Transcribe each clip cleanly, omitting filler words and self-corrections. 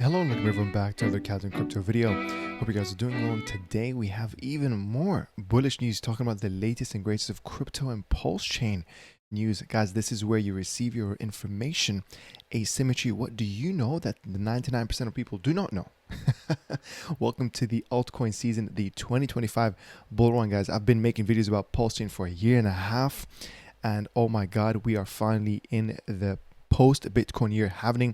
Hello and welcome everyone back to another Captain Crypto video. Hope you guys are doing well. And today we have even more bullish news talking about the latest and greatest of crypto and PulseChain news. Guys, this is where you receive your information asymmetry. What do you know that the 99% of people do not know? Welcome to the altcoin season, the 2025 bull run, guys. I've been making videos about PulseChain for a year and a half, and oh my god, we are finally in the post Bitcoin year happening.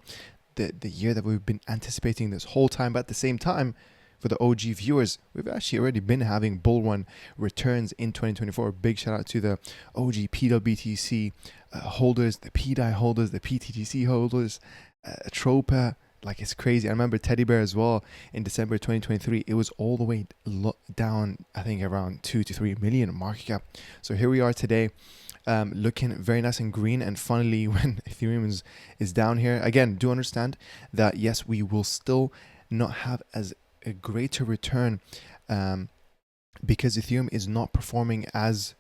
The year that we've been anticipating this whole time. But at the same time, for the OG viewers, we've actually already been having bull run returns in 2024. Big shout out to the OG PWBTC holders, the PDAI holders, the PTTC holders, Atropa. Like, it's crazy. I remember Teddy Bear as well in December 2023. It was all the way down, I think, around 2 to 3 million market cap. So here we are today. Looking very nice and green, and finally when Ethereum is down here again, do understand that yes, we will still not have as a greater return because Ethereum is not performing as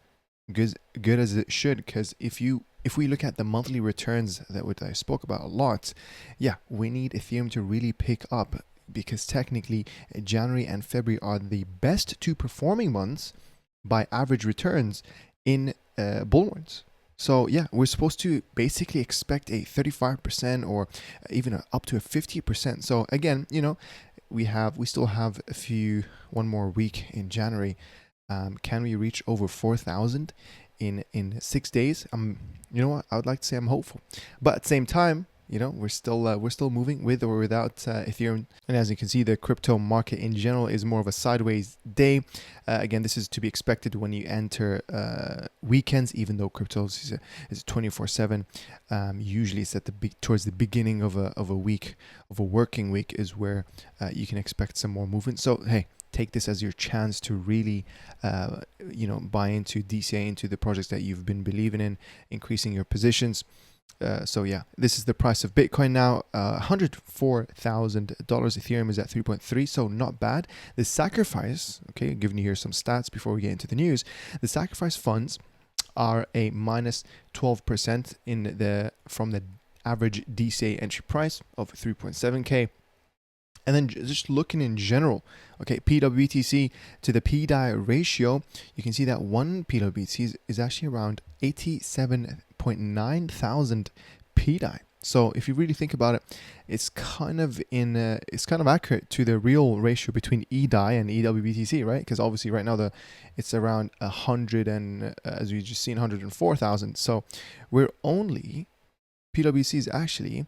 good as it should. Because if we look at the monthly returns that I spoke about a lot, yeah, we need Ethereum to really pick up, because technically January and February are the best two performing months by average returns in bull runs. So yeah, we're supposed to basically expect a 35% or even up to a 50%. So again, you know, we still have one more week in January. Can we reach over 4,000 in 6 days? You know what, I would like to say I'm hopeful, but at the same time, you know, we're still moving with or without Ethereum. And as you can see, the crypto market in general is more of a sideways day. Again, this is to be expected when you enter weekends, even though crypto is 24/7. Usually it's at towards the beginning of a week, of a working week, is where you can expect some more movement. So hey, take this as your chance to really, you know, buy into DCA, into the projects that you've been believing in, increasing your positions. So yeah, this is the price of Bitcoin now, $104,000. Ethereum is at 3.3, so not bad. The sacrifice, okay, giving you here some stats before we get into the news. The sacrifice funds are a minus 12% from the average DCA entry price of 3.7K. And then just looking in general, okay, PWBTC to the PDAI ratio, you can see that one PWBTC is actually around 87.9 thousand PDAI. So if you really think about it, it's kind of accurate to the real ratio between EDAI and EWBTC, right? Because obviously right now it's around 100 and as we just seen 104,000. So PWBTC is actually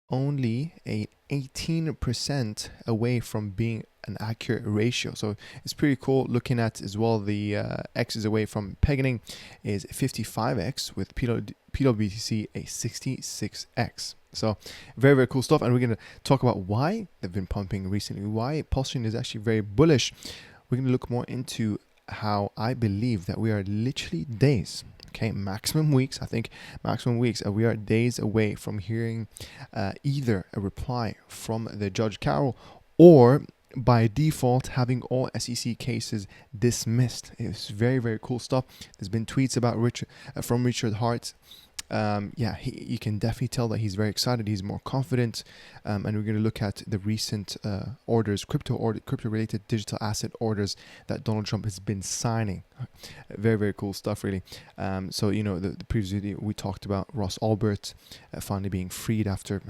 only a 18% away from being an accurate ratio. So it's pretty cool. Looking at as well, the X's away from pegging is 55x, with PWBTC a 66x. So very, very cool stuff. And we're going to talk about why they've been pumping recently, why PulseChain is actually very bullish. We're going to look more into how I believe that we are literally days, okay, maximum weeks, I think maximum weeks, we are days away from hearing either a reply from the Judge Carroll, or by default having all SEC cases dismissed. It's very, very cool stuff. There's been tweets about from Richard Hart. Yeah, you can definitely tell that he's very excited. He's more confident, and we're going to look at the recent orders, crypto-related digital asset orders that Donald Trump has been signing. Very, very cool stuff, really. So you know, the previous video we talked about Ross Ulbricht finally being freed after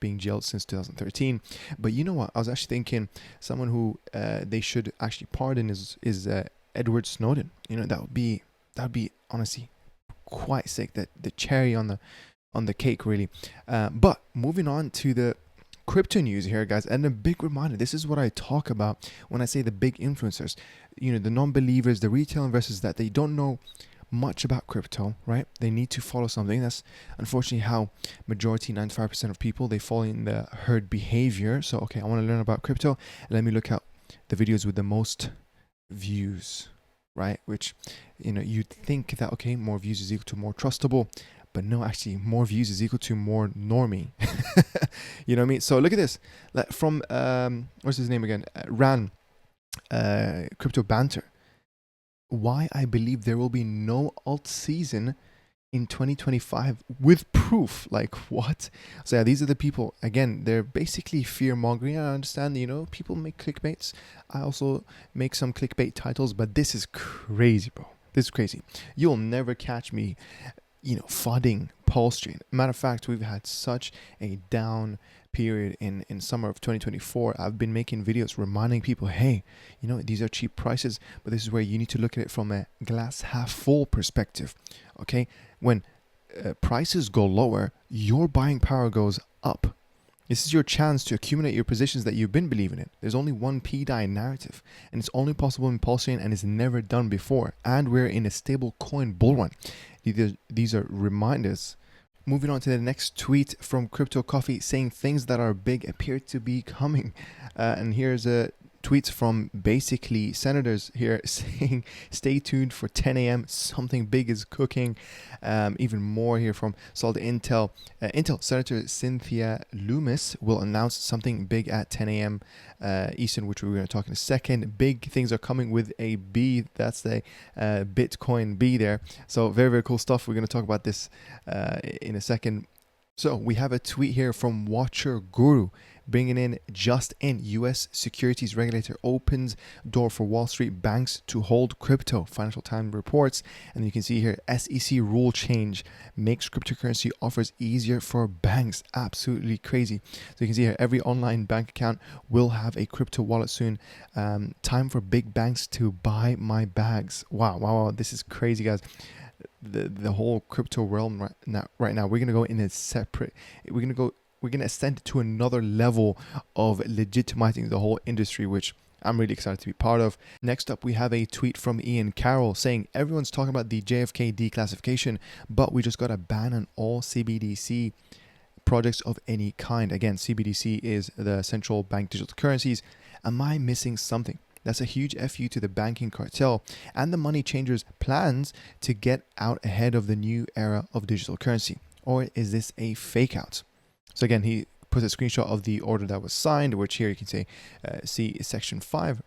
being jailed since 2013. But you know what? I was actually thinking someone who they should actually pardon is Edward Snowden. You know, that would be honestly quite sick, that the cherry on the cake, really. But moving on to the crypto news here, guys, and a big reminder, this is what I talk about when I say the big influencers, you know, the non-believers, the retail investors that they don't know much about crypto, right? They need to follow something. That's unfortunately how majority, 95% of people, they fall in the herd behavior. So okay, I want to learn about crypto, let me look at the videos with the most views, right? Which, you know, you'd think that okay, more views is equal to more trustable, but no, actually more views is equal to more normie. You know what I mean? So look at this, from what's his name again, Ran Crypto Banter. Why I believe there will be no alt season in 2025 with proof. Like, what? So yeah, these are the people. Again, they're basically fear mongering. I understand, people make clickbaits. I also make some clickbait titles, but this is crazy, bro. This is crazy. You'll never catch me, fudding PulseChain. Matter of fact, we've had such a down period in summer of 2024. I've been making videos reminding people, hey, these are cheap prices, but this is where you need to look at it from a glass half full perspective. Okay, when prices go lower, your buying power goes up. This is your chance to accumulate your positions that you've been believing in. There's only one PDAI narrative, and it's only possible in PulseChain, and it's never done before. And we're in a stable coin bull run. These are reminders. Moving on to the next tweet from Crypto Coffee, saying things that are big appear to be coming. And here's a tweets from basically senators here saying, stay tuned for 10 a.m. Something big is cooking. Even more here from Solid Intel. Intel Senator Cynthia Loomis will announce something big at 10 a.m. Eastern, which we're going to talk in a second. Big things are coming with a B. That's the Bitcoin B there. So very, very cool stuff. We're going to talk about this in a second. So we have a tweet here from Watcher Guru, bringing in just in. U.S. securities regulator opens door for Wall Street banks to hold crypto. Financial Times reports, and you can see here SEC rule change makes cryptocurrency offers easier for banks. Absolutely crazy. So you can see here every online bank account will have a crypto wallet soon. Time for big banks to buy my bags. Wow. This is crazy, guys. The whole crypto realm right now, we're gonna go in a separate. We're gonna ascend to another level of legitimizing the whole industry, which I'm really excited to be part of. Next up, we have a tweet from Ian Carroll saying everyone's talking about the JFK declassification, but we just got a ban on all CBDC projects of any kind. Again, CBDC is the central bank digital currencies. Am I missing something? That's a huge FU to the banking cartel and the money changers' plans to get out ahead of the new era of digital currency. Or is this a fake out? So again, he puts a screenshot of the order that was signed, which here you can say, see Section 5,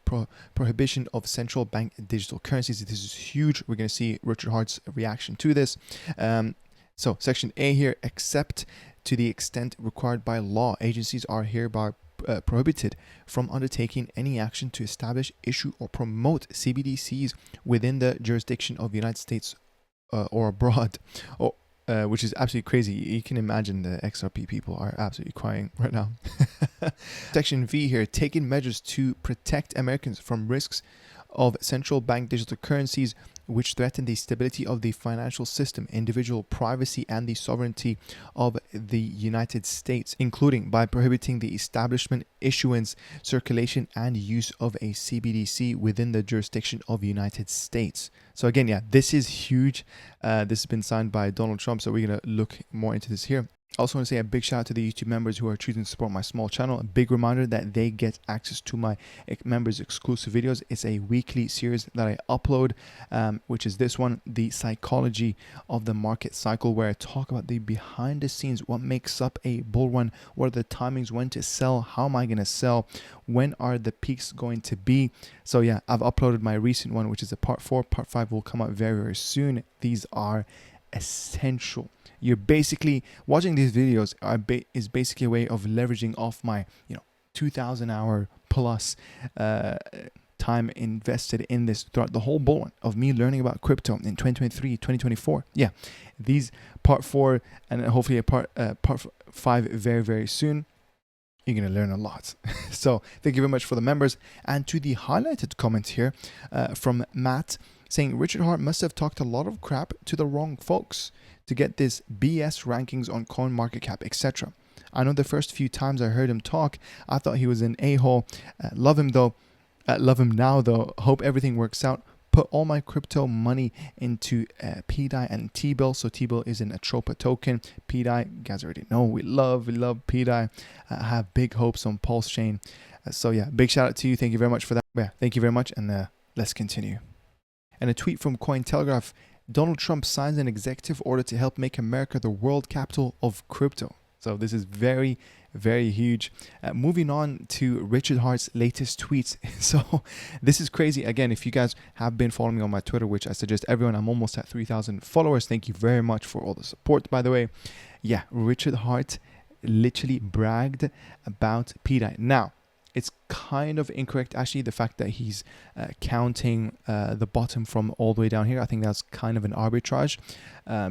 prohibition of central bank digital currencies. This is huge. We're going to see Richard Hart's reaction to this. So Section A here, except to the extent required by law, agencies are hereby prohibited from undertaking any action to establish, issue, or promote CBDCs within the jurisdiction of the United States or abroad, which is absolutely crazy. You can imagine the XRP people are absolutely crying right now. Section V here, taking measures to protect Americans from risks of central bank digital currencies which threaten the stability of the financial system, individual privacy, and the sovereignty of the United States, including by prohibiting the establishment, issuance, circulation, and use of a CBDC within the jurisdiction of the United States. So again, yeah, this is huge. This has been signed by Donald Trump, so we're going to look more into this here. I also want to say a big shout out to the YouTube members who are choosing to support my small channel. A big reminder that they get access to my members exclusive videos. It's a weekly series that I upload, which is this one, The Psychology of the Market Cycle, where I talk about the behind the scenes, what makes up a bull run, what are the timings, when to sell, how am I going to sell, when are the peaks going to be. So yeah, I've uploaded my recent one, which is a part 4. Part 5 will come out very, very soon. These are essential. You're basically watching these videos is basically a way of leveraging off my 2,000 hour plus time invested in this throughout the whole bull run of me learning about crypto in 2023, 2024. Yeah, these part 4 and hopefully a part 5 very, very soon. You're going to learn a lot. So thank you very much for the members. And to the highlighted comment here from Matt saying Richard Hart must have talked a lot of crap to the wrong folks to get this BS rankings on CoinMarketCap, etc. I know the first few times I heard him talk, I thought he was an a-hole. Love him now though. Hope everything works out. Put all my crypto money into PDAI and T-Bill. So T-Bill is an Atropa token. PDAI, you guys already know, we love PDAI. I have big hopes on PulseChain. So yeah, big shout out to you. Thank you very much for that. Yeah, thank you very much, and let's continue. And a tweet from Cointelegraph. Donald Trump signs an executive order to help make America the world capital of crypto. So this is very, very huge. Moving on to Richard Hart's latest tweets. So this is crazy. Again, if you guys have been following me on my Twitter, which I suggest everyone, I'm almost at 3,000 followers. Thank you very much for all the support, by the way. Yeah, Richard Hart literally bragged about PDAI. Now, it's kind of incorrect, actually, the fact that he's counting the bottom from all the way down here. I think that's kind of an arbitrage.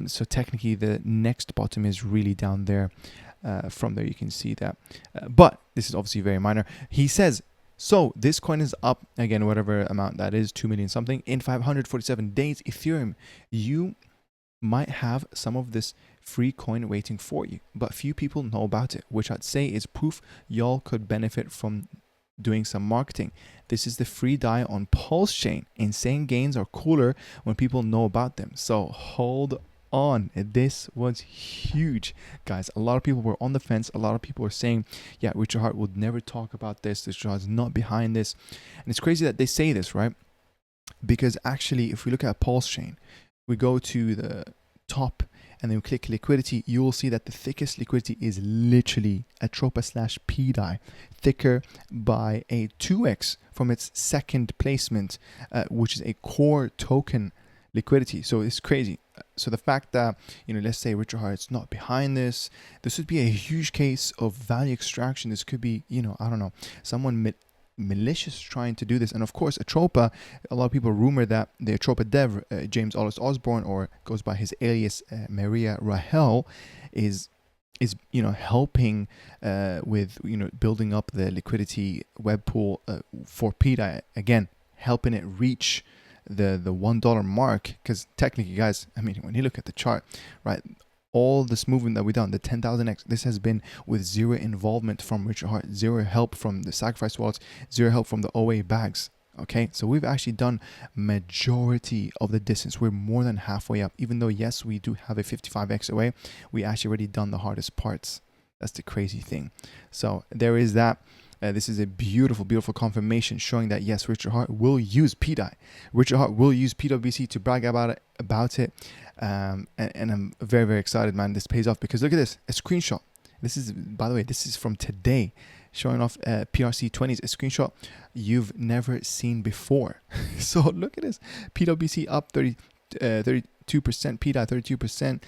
So technically, the next bottom is really down there. From there, you can see that. But this is obviously very minor. He says, so this coin is up, again, whatever amount that is, 2 million something, in 547 days. Ethereum, you might have some of this free coin waiting for you, but few people know about it, which I'd say is proof y'all could benefit from doing some marketing. This is the free DAI on PulseChain. Insane gains are cooler when people know about them. So hold on. This was huge, guys. A lot of people were on the fence. A lot of people were saying, yeah, Richard Hart would never talk about this. Richard Hart's not behind this. And it's crazy that they say this, right? Because actually, if we look at PulseChain, we go to the top and then we click liquidity, you will see that the thickest liquidity is literally Atropa / PDAI, thicker by a 2x from its second placement, which is a core token liquidity. So it's crazy. So the fact that, let's say Richard Hart's not behind this would be a huge case of value extraction. This could be, I don't know, someone malicious trying to do this. And of course, Atropa, a lot of people rumor that the Atropa dev, James Allis Osborne, or goes by his alias Maria Rahel, is helping with building up the liquidity web pool for PDAI, again helping it reach the $1 mark. Because technically, guys, I mean, when you look at the chart, right, all this movement that we've done, the 10,000x, this has been with zero involvement from Richard Hart, zero help from the sacrifice wallets, zero help from the OA bags. Okay, so we've actually done majority of the distance. We're more than halfway up, even though yes, we do have a 55x away. We actually already done the hardest parts. That's the crazy thing. So there is that. This is a beautiful, beautiful confirmation showing that yes, Richard Hart will use PDAI. Richard Hart will use PwC to brag about it. And I'm very, very excited, man. This pays off because look at this, a screenshot. This is, by the way, this is from today, showing off PRC20s, a screenshot you've never seen before. So look at this, PwC up 32%, PDAI 32%,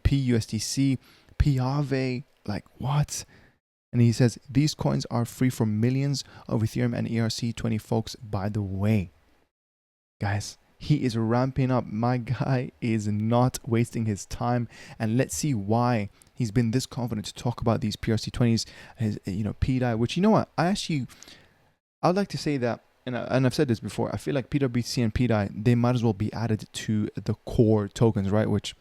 PUSDC, PAVE, like what? And he says, these coins are free for millions of Ethereum and ERC20 folks, by the way. Guys, he is ramping up. My guy is not wasting his time. And let's see why he's been this confident to talk about these PRC20s, his, PDAI, which, you know what? I would like to say that, and I've said this before, I feel like PwC and PDAI, they might as well be added to the core tokens, right? Which,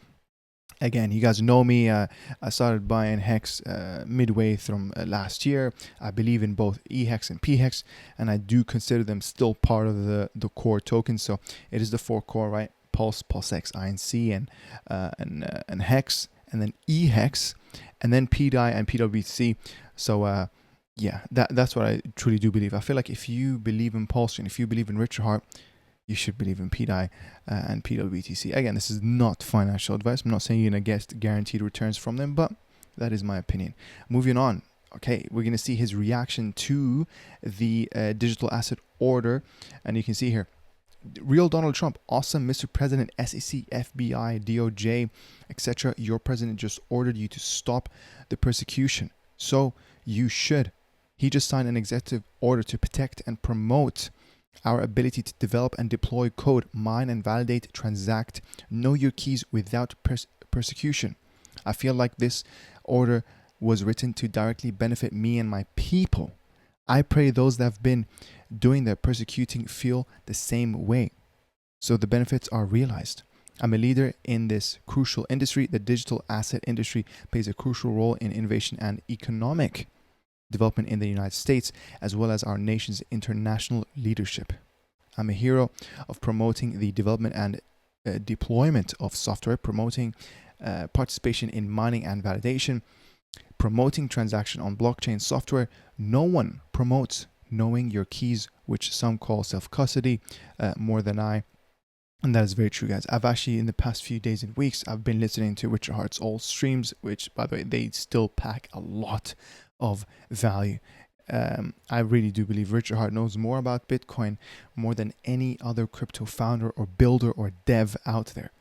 again, you guys know me. I started buying Hex midway from last year. I believe in both eHex and pHex, and I do consider them still part of the core tokens. So it is the 4 core, right? Pulse, PulseX, INC, and Hex, and then eHex, and then PDAI and PwC. So yeah, that's what I truly do believe. I feel like if you believe in PulseChain, if you believe in Richard Hart, you should believe in PDAI and PWTC. Again, this is not financial advice. I'm not saying you're going to get guaranteed returns from them, but that is my opinion. Moving on. Okay, we're going to see his reaction to the digital asset order. And you can see here, real Donald Trump, awesome, Mr. President, SEC, FBI, DOJ, etc. Your president just ordered you to stop the persecution. So you should. He just signed an executive order to protect and promote our ability to develop and deploy code, mine and validate, transact, know your keys without persecution. I feel like this order was written to directly benefit me and my people. I pray those that have been doing the persecuting feel the same way, so the benefits are realized. I'm a leader in this crucial industry. The digital asset industry plays a crucial role in innovation and economic development in the United States, as well as our nation's international leadership. I'm a hero of promoting the development and deployment of software, promoting participation in mining and validation, promoting transaction on blockchain software. No one promotes knowing your keys, which some call self-custody, more than I. And that is very true, guys. I've actually, in the past few days and weeks, I've been listening to Richard Hart's old streams, which, by the way, they still pack a lot of value. I really do believe Richard Hart knows more about Bitcoin more than any other crypto founder or builder or dev out there.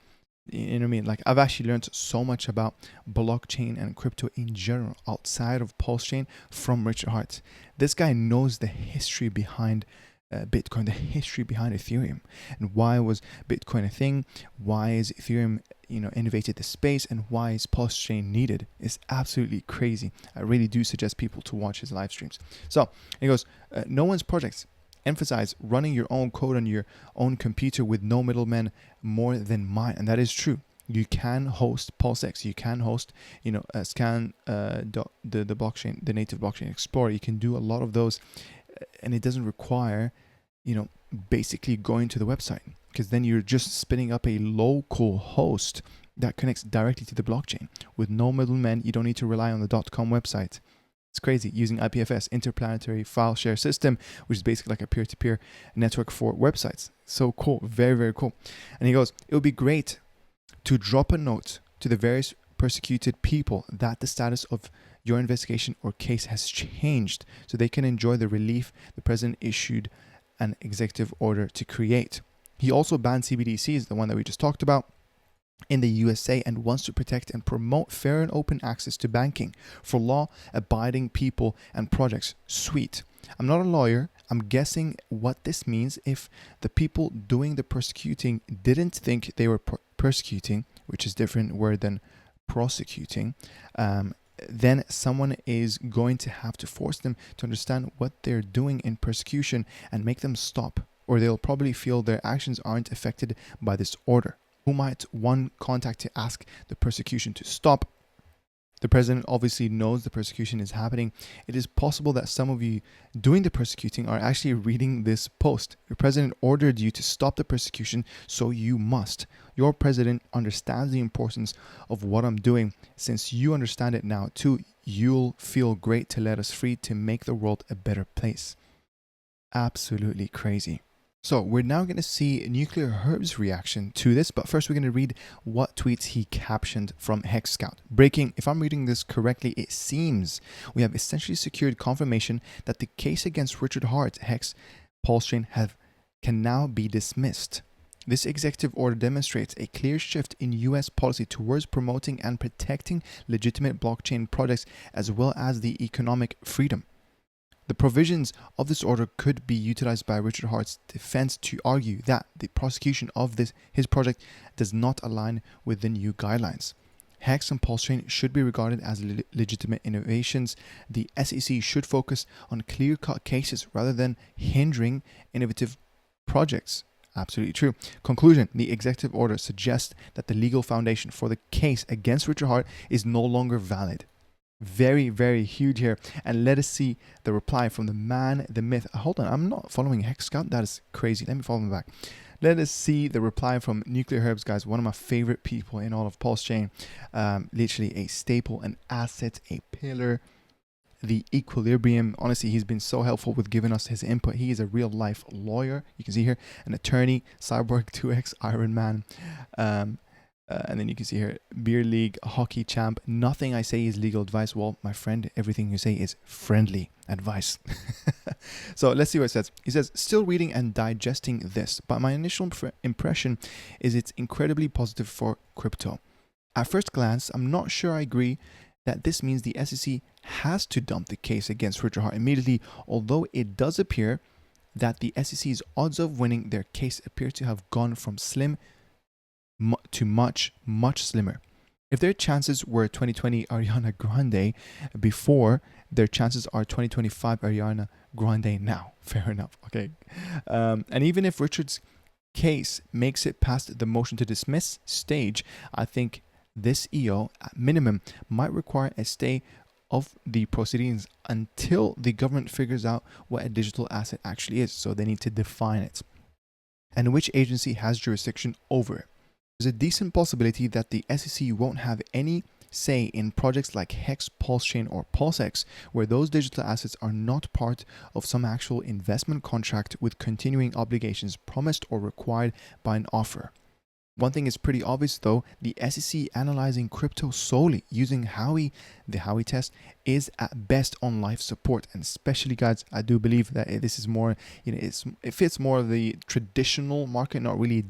You know what I mean? Like, I've actually learned so much about blockchain and crypto in general outside of PulseChain from Richard Hart. This guy knows the history behind Bitcoin, the history behind Ethereum, and why was Bitcoin a thing? Why is Ethereum, innovated the space, and why is PulseChain needed? It's absolutely crazy. I really do suggest people to watch his live streams. So he goes, no one's projects emphasize running your own code on your own computer with no middlemen more than mine, and that is true. You can host PulseX. You can host, scan the blockchain, the native blockchain explorer. You can do a lot of those, and it doesn't require, basically going to the website, because then you're just spinning up a local host that connects directly to the blockchain with no middlemen. You don't need to rely on the .com website. It's crazy, using IPFS, Interplanetary File Share System, which is basically like a peer-to-peer network for websites. So cool, very, very cool. And he goes, it would be great to drop a note to the various persecuted people that the status of your investigation or case has changed, so they can enjoy the relief the president issued an executive order to create. He also banned CBDCs, the one that we just talked about, in the USA, and wants to protect and promote fair and open access to banking for law-abiding people and projects. Sweet. I'm not a lawyer. I'm guessing what this means if the people doing the persecuting didn't think they were persecuting, which is different word than prosecuting, then someone is going to have to force them to understand what they're doing in persecution and make them stop, or they'll probably feel their actions aren't affected by this order. Who might one contact to ask the persecution to stop? The president obviously knows the persecution is happening. It is possible that some of you doing the persecuting are actually reading this post. Your president ordered you to stop the persecution, so you must. Your president understands the importance of what I'm doing. Since you understand it now too, you'll feel great to let us free to make the world a better place. Absolutely crazy. So we're now going to see Nuclear Herb's reaction to this, but first we're going to read what tweets he captioned from Hex Scout. Breaking, if I'm reading this correctly, it seems we have essentially secured confirmation that the case against Richard Hart, Hex, PulseChain can now be dismissed. This executive order demonstrates a clear shift in US policy towards promoting and protecting legitimate blockchain projects as well as the economic freedom. The provisions of this order could be utilized by Richard Hart's defense to argue that the prosecution of his project does not align with the new guidelines. Hex and PulseChain should be regarded as legitimate innovations. The SEC should focus on clear-cut cases rather than hindering innovative projects. Absolutely true. Conclusion: the executive order suggests that the legal foundation for the case against Richard Hart is no longer valid. Very, very huge here. And let us see the reply from the man, the myth. Hold on, I'm not following Hex Scout. That is crazy. Let me follow him back. Let us see the reply from Nuclear Herbs, guys. One of my favorite people in all of PulseChain. Literally a staple, an asset, a pillar, the equilibrium. Honestly, he's been so helpful with giving us his input. He is a real life lawyer. You can see here, an attorney, Cyborg 2X, Iron Man. And then you can see here, beer league, hockey champ. Nothing I say is legal advice. Well, my friend, everything you say is friendly advice. So let's see what it says. He says, still reading and digesting this, but my initial impression is it's incredibly positive for crypto. At first glance, I'm not sure I agree that this means the SEC has to dump the case against Richard Hart immediately, although it does appear that the SEC's odds of winning their case appear to have gone from slim to much, much slimmer. If their chances were 2020 Ariana Grande before, their chances are 2025 Ariana Grande now. Fair enough. Okay. And even if Richard's case makes it past the motion to dismiss stage, I think this EO at minimum might require a stay of the proceedings until the government figures out what a digital asset actually is. So they need to define it and which agency has jurisdiction over it. There's a decent possibility that the SEC won't have any say in projects like Hex, PulseChain, or PulseX, where those digital assets are not part of some actual investment contract with continuing obligations promised or required by an offer. One thing is pretty obvious though, the SEC analyzing crypto solely using the Howey test is at best on life support. And especially, guys, I do believe that this is more, it fits more of the traditional market, not really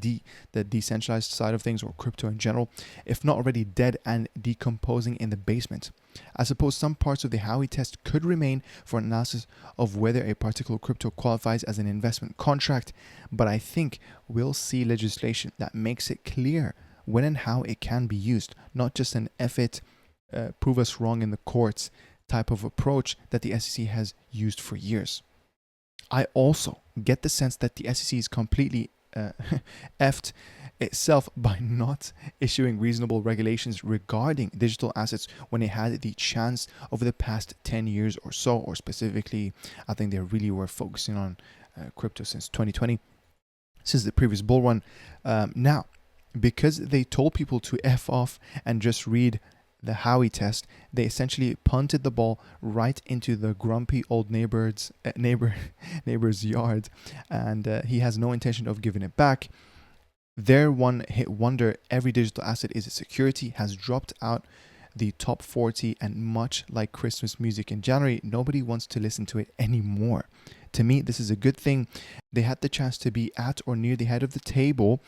the decentralized side of things or crypto in general, if not already dead and decomposing in the basement. I suppose some parts of the Howey test could remain for analysis of whether a particular crypto qualifies as an investment contract, but I think we'll see legislation that makes it clear when and how it can be used, not just an prove us wrong in the courts type of approach that the SEC has used for years. I also get the sense that the SEC is completely effed itself by not issuing reasonable regulations regarding digital assets when it had the chance over the past 10 years or so, or specifically, I think they really were focusing on crypto since 2020, since the previous bull run. Now, because they told people to F off and just read the Howey test, they essentially punted the ball right into the grumpy old neighbor's yard, and he has no intention of giving it back. Their one-hit wonder, every digital asset is a security, has dropped out the top 40, and much like Christmas music in January, nobody wants to listen to it anymore. To me, this is a good thing. They had the chance to be at or near the head of the table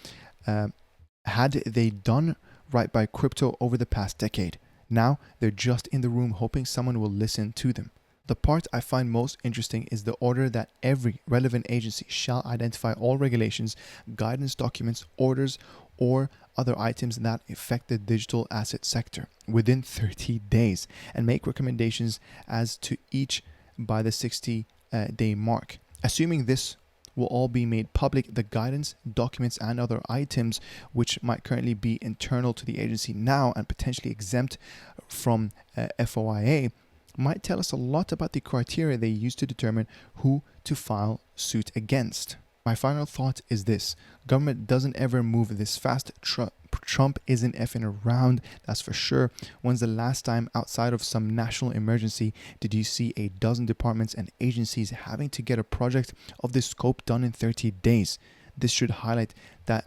had they done right by crypto over the past decade. Now, they're just in the room hoping someone will listen to them. The part I find most interesting is the order that every relevant agency shall identify all regulations, guidance documents, orders, or other items that affect the digital asset sector within 30 days and make recommendations as to each by the 60-day mark. Assuming this will all be made public, the guidance, documents, and other items which might currently be internal to the agency now and potentially exempt from FOIA might tell us a lot about the criteria they use to determine who to file suit against. My final thought is this: government doesn't ever move this fast. Trump isn't effing around, that's for sure. When's the last time outside of some national emergency did you see a dozen departments and agencies having to get a project of this scope done in 30 days? This should highlight that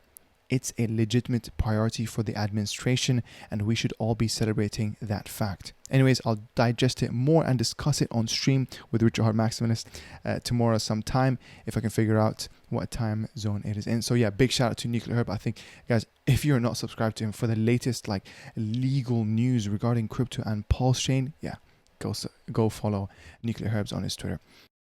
it's a legitimate priority for the administration, and we should all be celebrating that fact. Anyways, I'll digest it more and discuss it on stream with Richard Hart Maximalist tomorrow sometime, if I can figure out what time zone it is in. So yeah, big shout out to Nuclear Herb. I think, guys, if you're not subscribed to him for the latest legal news regarding crypto and PulseChain, yeah, go follow Nuclear Herbs on his Twitter.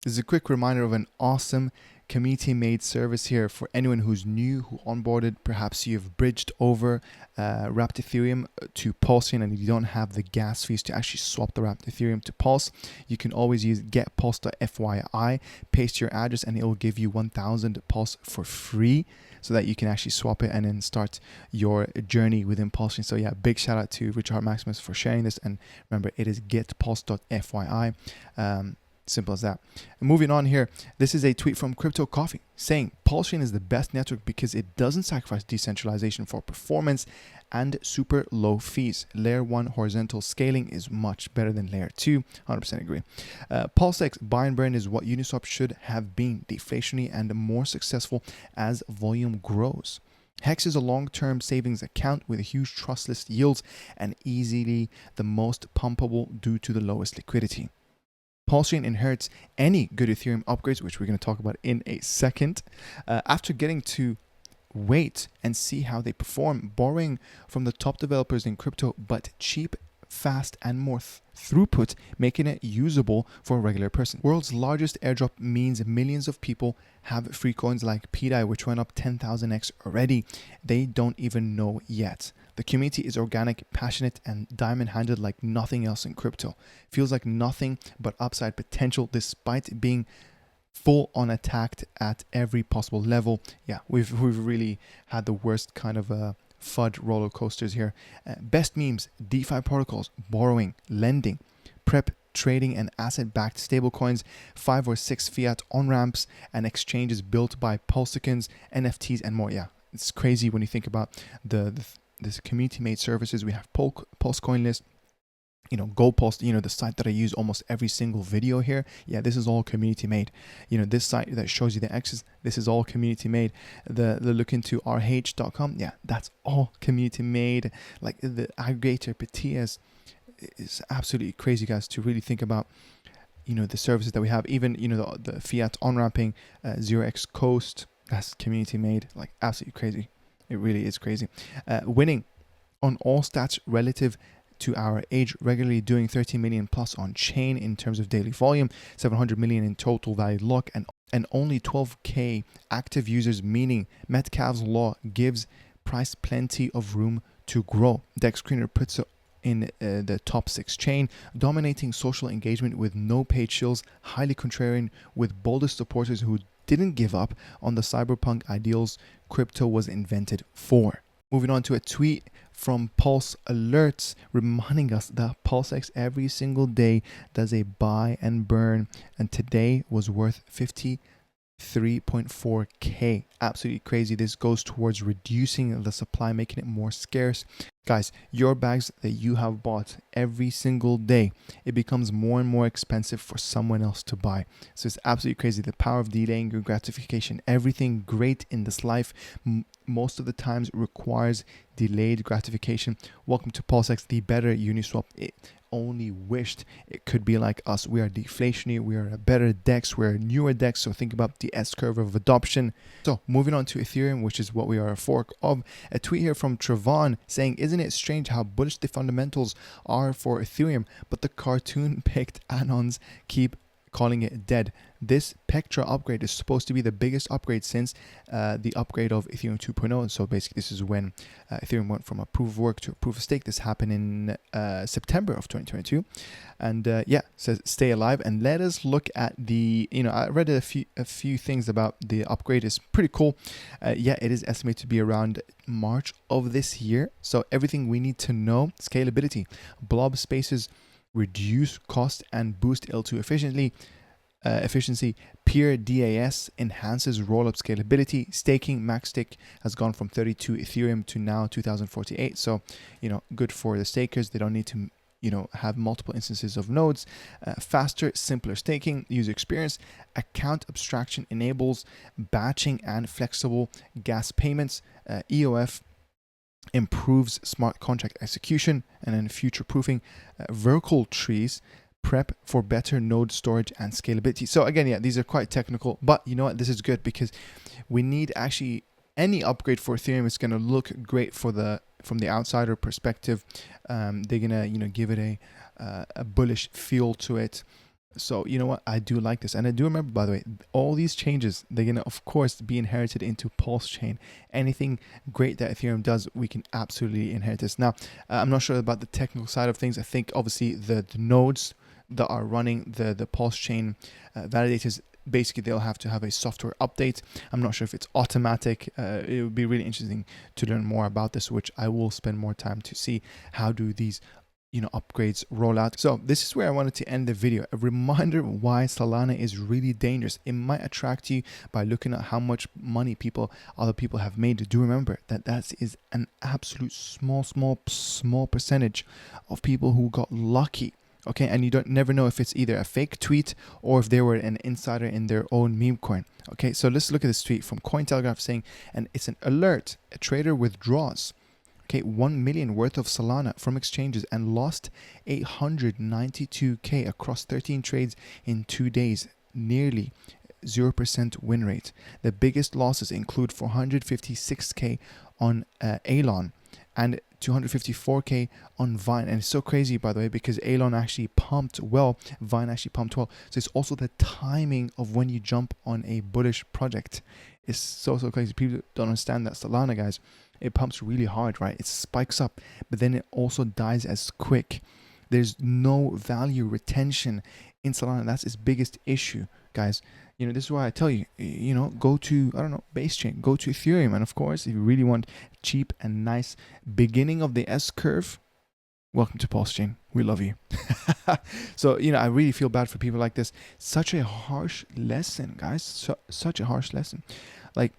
This is a quick reminder of an awesome community-made service here for anyone who's new, who onboarded. Perhaps you've bridged over wrapped Ethereum to Pulsechain and you don't have the gas fees to actually swap the wrapped Ethereum to Pulse. You can always use getpulse.fyi, paste your address, and it will give you 1,000 Pulse for free, so that you can actually swap it and then start your journey within PulseChain. So yeah, big shout out to Richard Hart Maximus for sharing this. And remember, it is getpulse.fyi. Simple as that. And moving on here, this is a tweet from Crypto Coffee saying PulseChain is the best network because it doesn't sacrifice decentralization for performance and super low fees. Layer 1 horizontal scaling is much better than layer 2. 100% agree. PulseX buy and burn is what Uniswap should have been, deflationary and more successful as volume grows. Hex is a long-term savings account with huge trustless yields and easily the most pumpable due to the lowest liquidity. PulseChain inherits any good Ethereum upgrades, which we're going to talk about in a second, after getting to wait and see how they perform, borrowing from the top developers in crypto, but cheap, fast, and more throughput, making it usable for a regular person. World's largest airdrop means millions of people have free coins like PDAI, which went up 10,000x already. They don't even know yet. The community is organic, passionate, and diamond-handed like nothing else in crypto. Feels like nothing but upside potential despite being full on attacked at every possible level. Yeah, we've really had the worst kind of FUD roller coasters here. Best memes: DeFi protocols, borrowing, lending, prep, trading, and asset-backed stablecoins, 5 or 6 fiat on-ramps, and exchanges built by PulseChain's, NFTs, and more. Yeah, it's crazy when you think about the this community made services. We have PulseCoin list, GoPulse, the site that I use almost every single video here. Yeah, this is all community made. This site that shows you the X's, this is all community made. The look into rh.com, yeah, that's all community made. Like the aggregator PDAI is absolutely crazy, guys, to really think about. The services that we have, even the fiat on ramping, 0x Coast, that's community made. Like absolutely crazy. It really is crazy. Winning on all stats relative to our age, regularly doing 13 million plus on chain in terms of daily volume, 700 million in total value lock, and only 12k active users, meaning Metcalfe's law gives price plenty of room to grow. Dex Screener puts it in the top 6 chain, dominating social engagement with no paid shills, highly contrarian with boldest supporters who didn't give up on the cyberpunk ideals crypto was invented for. Moving on to a tweet from Pulse Alerts reminding us that PulseX every single day does a buy and burn, and today was worth 53.4k. Absolutely crazy. This goes towards reducing the supply, making it more scarce. Guys, your bags that you have bought every single day, it becomes more and more expensive for someone else to buy. So it's absolutely crazy. The power of delaying your gratification. Everything great in this life most of the times requires delayed gratification. Welcome to PulseX, the better Uniswap. It only wished it could be like us. We are deflationary, we are a better DEX, we're a newer DEX, so think about the S-curve of adoption. So moving on to Ethereum, which is what we are a fork of. A tweet here from Trevon saying, isn't it strange how bullish the fundamentals are for Ethereum, but the cartoon picked Anons keep calling it dead? This Pectra upgrade is supposed to be the biggest upgrade since the upgrade of Ethereum 2.0. So basically this is when Ethereum went from a proof of work to a proof of stake. This happened in September of 2022. And yeah, says stay alive. And let us look at the, I read a few things about the upgrade. It's pretty cool. Yeah, it is estimated to be around March of this year. So everything we need to know: scalability, blob spaces, reduce cost and boost L2 efficiency. PDAI enhances rollup scalability. Staking max stake has gone from 32 Ethereum to now 2048. So, good for the stakers. They don't need to, have multiple instances of nodes. Faster, simpler staking user experience. Account abstraction enables batching and flexible gas payments. EOF improves smart contract execution, and then future proofing. Vertical trees prep for better node storage and scalability. So again, yeah, these are quite technical, but you know what, this is good because we need actually any upgrade for Ethereum is going to look great from the outsider perspective. They're gonna give it a bullish feel to it. So you know what, I do like this. And I do remember, by the way, all these changes, they're gonna of course be inherited into PulseChain. Anything great that Ethereum does, we can absolutely inherit this. Now I'm not sure about the technical side of things. I think obviously the nodes that are running the PulseChain validators, basically they'll have to have a software update. I'm not sure if it's automatic. It would be really interesting to learn more about this, which I will spend more time to see how do these upgrades roll out. So this is where I wanted to end the video. A reminder why Solana is really dangerous. It might attract you by looking at how much money other people have made. Do remember that is an absolute small percentage of people who got lucky. Okay, and you never know if it's either a fake tweet or if they were an insider in their own meme coin. Okay, so let's look at this tweet from Cointelegraph saying, and it's an alert: a trader withdraws 1 million worth of Solana from exchanges and lost 892k across 13 trades in 2 days, nearly 0% win rate. The biggest losses include 456k on Elon and 254k on Vine. And it's so crazy, by the way, because Elon actually pumped well, Vine actually pumped well. So it's also the timing of when you jump on a bullish project. It's so crazy. People don't understand that Solana, guys, it pumps really hard, right? It spikes up, but then it also dies as quick. There's no value retention in Solana. That's its biggest issue, guys. This is why I tell you, go to, base chain, go to Ethereum. And of course, if you really want cheap and nice beginning of the S curve, welcome to PulseChain. We love you. So, I really feel bad for people like this. Such a harsh lesson, guys. Such a harsh lesson. Like,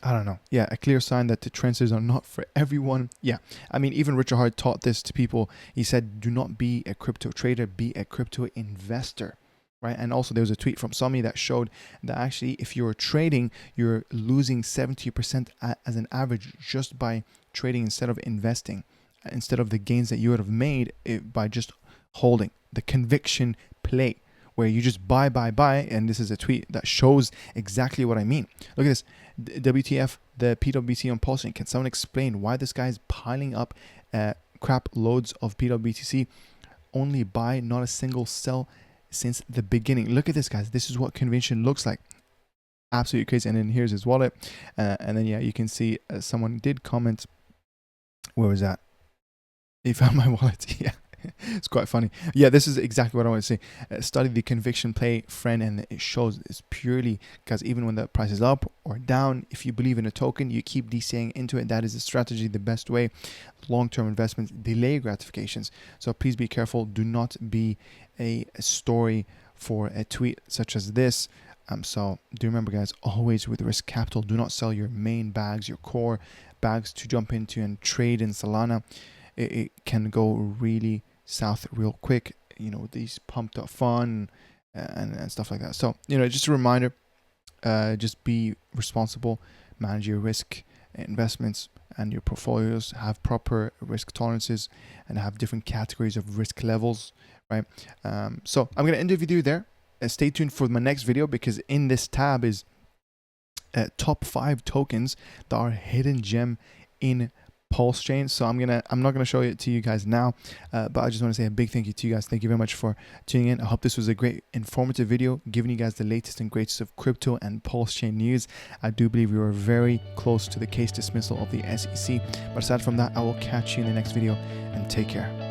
I don't know. Yeah, a clear sign that the transfers are not for everyone. Yeah, I mean, even Richard Hart taught this to people. He said, do not be a crypto trader, be a crypto investor, right? And also there was a tweet from Sami that showed that actually if you're trading, you're losing 70% as an average just by trading instead of investing, instead of the gains that you would have made by just holding. The conviction play, where you just buy, and this is a tweet that shows exactly what I mean. Look at this. WTF, the PWBT on PulseChain. Can someone explain why this guy is piling up crap loads of PWBTC? Only buy, not a single sell since the beginning. Look at this, guys. This is what convention looks like. Absolutely crazy. And then here's his wallet. And then, yeah, you can see someone did comment. Where was that? He found my wallet. Yeah. It's quite funny. Yeah, this is exactly what I want to say. Study the conviction play, friend, and it shows it's purely because even when the price is up or down, if you believe in a token, you keep DCing into it. That is the strategy, the best way. Long-term investments, delay gratifications. So please be careful. Do not be a story for a tweet such as this. So do remember, guys, always with risk capital, do not sell your main bags, your core bags to jump into and trade in Solana. It can go really south real quick, you know, these pumped up fun and stuff like that. So, you know, just a reminder, just be responsible, manage your risk investments and your portfolios, have proper risk tolerances and have different categories of risk levels, right? So I'm going to end the video there. Stay tuned for my next video, because in this tab is top 5 tokens that are hidden gem in PulseChain. So I'm not gonna show it to you guys now, but I just want to say a big thank you to you guys. Thank you very much for tuning in. I hope this was a great informative video, giving you guys the latest and greatest of crypto and PulseChain news. I do believe we were very close to the case dismissal of the SEC, but aside from that, I will catch you in the next video, and take care.